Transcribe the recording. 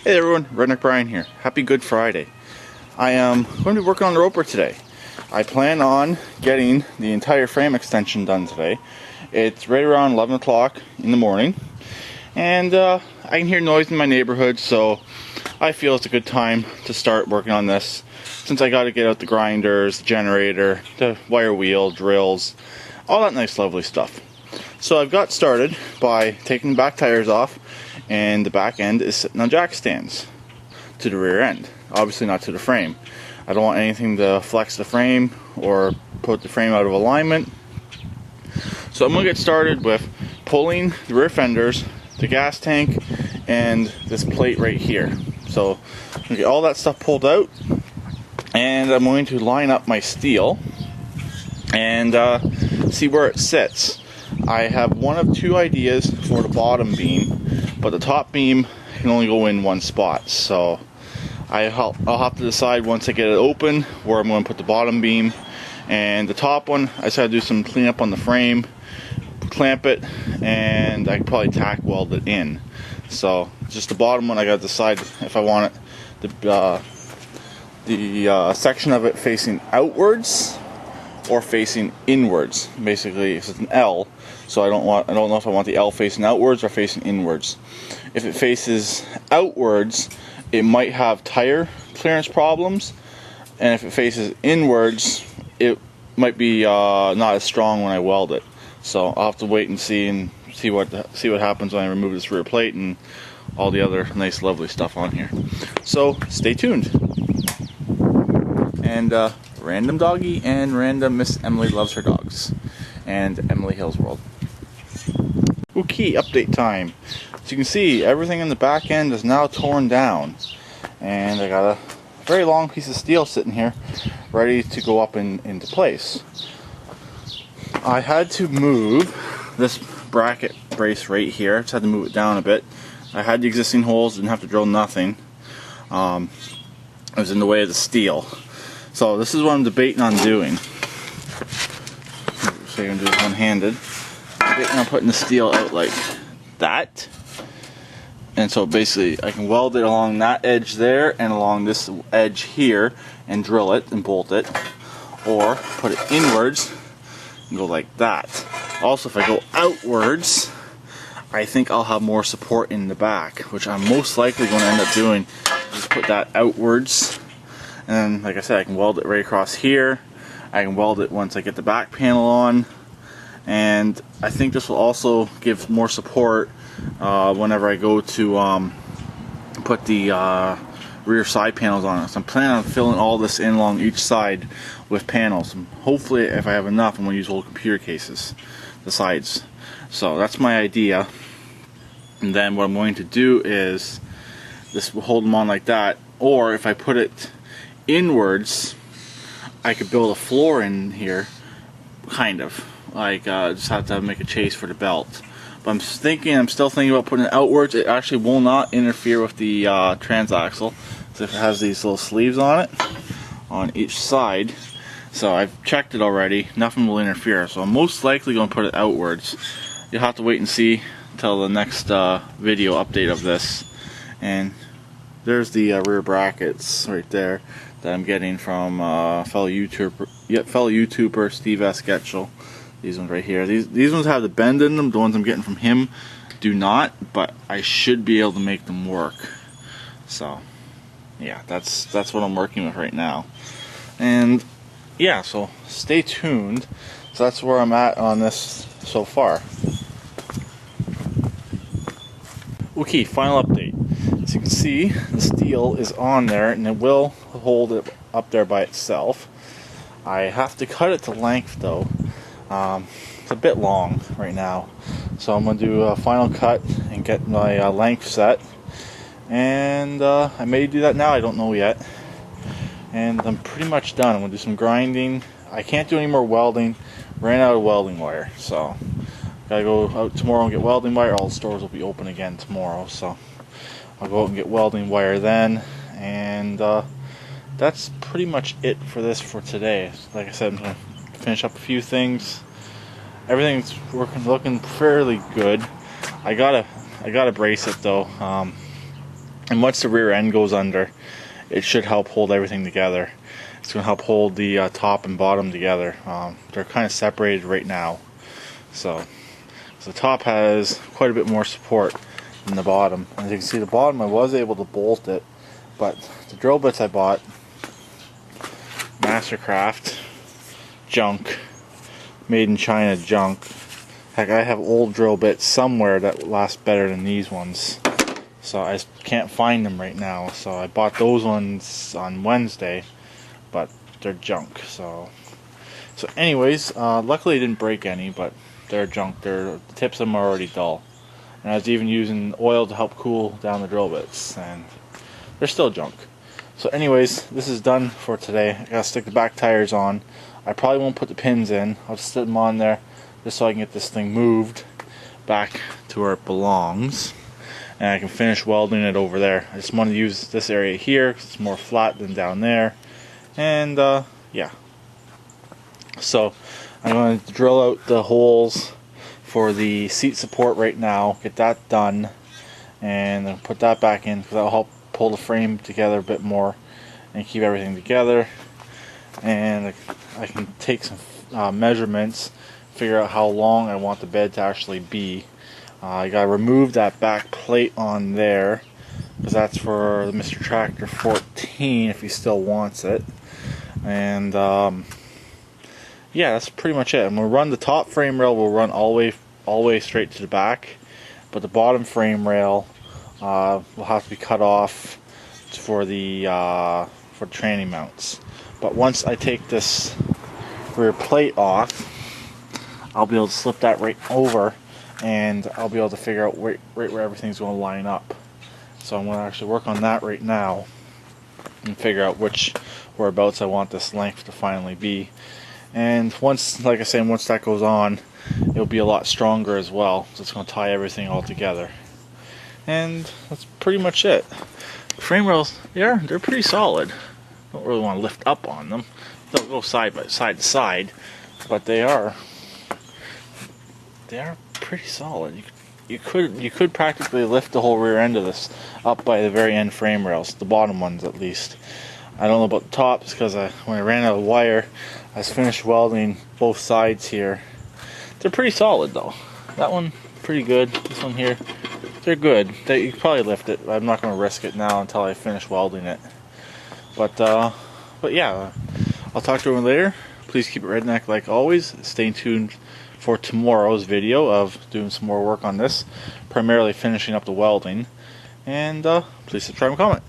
Hey everyone, Redneck Brian here. Happy Good Friday. I am going to be working on the roper today. I plan on getting the entire frame extension done today. It's right around 11 o'clock in the morning, and I can hear noise in my neighborhood, so I feel it's a good time to start working on this, since I got to get out the grinders, the generator, the wire wheel, drills, all that nice lovely stuff. So I've got started by taking the back tires off, and the back end is sitting on jack stands to the rear end, obviously not to the frame. I don't want anything to flex the frame or put the frame out of alignment. So I'm going to get started with pulling the rear fenders, the gas tank, and this plate right here. So I'm going to get all that stuff pulled out, and I'm going to line up my steel and see where it sits. I have one of two ideas for the bottom beam, but the top beam can only go in one spot, so I'll have to decide once I get it open where I'm going to put the bottom beam. And the top one, I just had to do some cleanup on the frame, clamp it, and I can probably tack weld it in. So just the bottom one, I got to decide if I want it the section of it facing outwards or facing inwards. Basically, it's an L, so I don't know if I want the L facing outwards or facing inwards. If it faces outwards, it might have tire clearance problems, and if it faces inwards, it might be not as strong when I weld it. So I'll have to wait and see what happens when I remove this rear plate and all the other nice lovely stuff on here. So stay tuned. And random doggy and random Miss Emily loves her dogs, and Emily Hills World. Okay, update time. As you can see, everything in the back end is now torn down, and I got a very long piece of steel sitting here ready to go up into place. I had to move this bracket brace right here. Just had to move it down a bit. I had the existing holes, didn't have to drill nothing. It was in the way of the steel. So this is what I'm debating on doing. So you're going to do this one-handed. Debating on putting the steel out like that. And so basically I can weld it along that edge there and along this edge here and drill it and bolt it. Or put it inwards and go like that. Also, if I go outwards, I think I'll have more support in the back, which I'm most likely going to end up doing. Just put that outwards. And like I said, I can weld it right across here. I can weld it once I get the back panel on. And I think this will also give more support whenever I go to put the rear side panels on it. So I'm planning on filling all this in along each side with panels. And hopefully, if I have enough, I'm going to use old computer cases, the sides. So that's my idea. And then what I'm going to do is this will hold them on like that. Or if I put it inwards, I could build a floor in here, kind of like just have to make a chase for the belt. But I'm still thinking about putting it outwards. It actually will not interfere with the transaxle, so if it has these little sleeves on it on each side. So I've checked it already, nothing will interfere, so I'm most likely going to put it outwards. You'll have to wait and see until the next video update of this. And there's the rear brackets right there that I'm getting from fellow YouTuber Steve S. Getchell. These ones right here. These ones have the bend in them. The ones I'm getting from him do not, but I should be able to make them work. So yeah, that's what I'm working with right now. And yeah, so stay tuned. So that's where I'm at on this so far. Okay, final update. As you can see, the steel is on there, and it will hold it up there by itself. I have to cut it to length though. It's a bit long right now, so I'm going to do a final cut and get my length set, and I may do that now, I don't know yet. And I'm pretty much done. I'm going to do some grinding. I can't do any more welding, ran out of welding wire, so gotta go out tomorrow and get welding wire. All the stores will be open again tomorrow, so I'll go out and get welding wire then. And that's pretty much it for this for today. Like I said, I'm going to finish up a few things. Everything's looking fairly good. I gotta brace it though. And once the rear end goes under, it should help hold everything together. It's going to help hold the top and bottom together. They're kind of separated right now. So the top has quite a bit more support than the bottom. As you can see, the bottom I was able to bolt it, but the drill bits I bought, Mastercraft, junk, made in China junk. Heck, I have old drill bits somewhere that last better than these ones. So I just can't find them right now. So I bought those ones on Wednesday, but they're junk. So anyways, luckily I didn't break any, but they're junk. The tips of them are already dull. And I was even using oil to help cool down the drill bits, and they're still junk. So anyways, this is done for today. I gotta stick the back tires on. I probably won't put the pins in. I'll just stick them on there just so I can get this thing moved back to where it belongs. And I can finish welding it over there. I just want to use this area here because it's more flat than down there. And yeah. So I'm going to drill out the holes for the seat support right now, get that done, and then put that back in because that'll help pull the frame together a bit more and keep everything together. And I can take some measurements, figure out how long I want the bed to actually be. I gotta remove that back plate on there because that's for the Mr. Tractor 14 if he still wants it. And yeah, that's pretty much it. I'm gonna run the top frame rail. Will run all the way straight to the back, but the bottom frame rail will have to be cut off for the tranny mounts. But once I take this rear plate off, I'll be able to slip that right over, and I'll be able to figure out right where everything's going to line up. So I'm going to actually work on that right now and figure out which whereabouts I want this length to finally be. And once, like I said, once that goes on, it'll be a lot stronger as well. So it's going to tie everything all together. And that's pretty much it. Frame rails, they're pretty solid. Don't really want to lift up on them. Don't go side to side, but they are pretty solid. You could practically lift the whole rear end of this up by the very end frame rails, the bottom ones at least. I don't know about the tops because when I ran out of wire, I was finished welding both sides here. They're pretty solid though. That one pretty good. This one here, they're good. You could probably lift it. I'm not going to risk it now until I finish welding it. But yeah, I'll talk to everyone later. Please keep it redneck like always. Stay tuned for tomorrow's video of doing some more work on this, primarily finishing up the welding. And please subscribe and comment.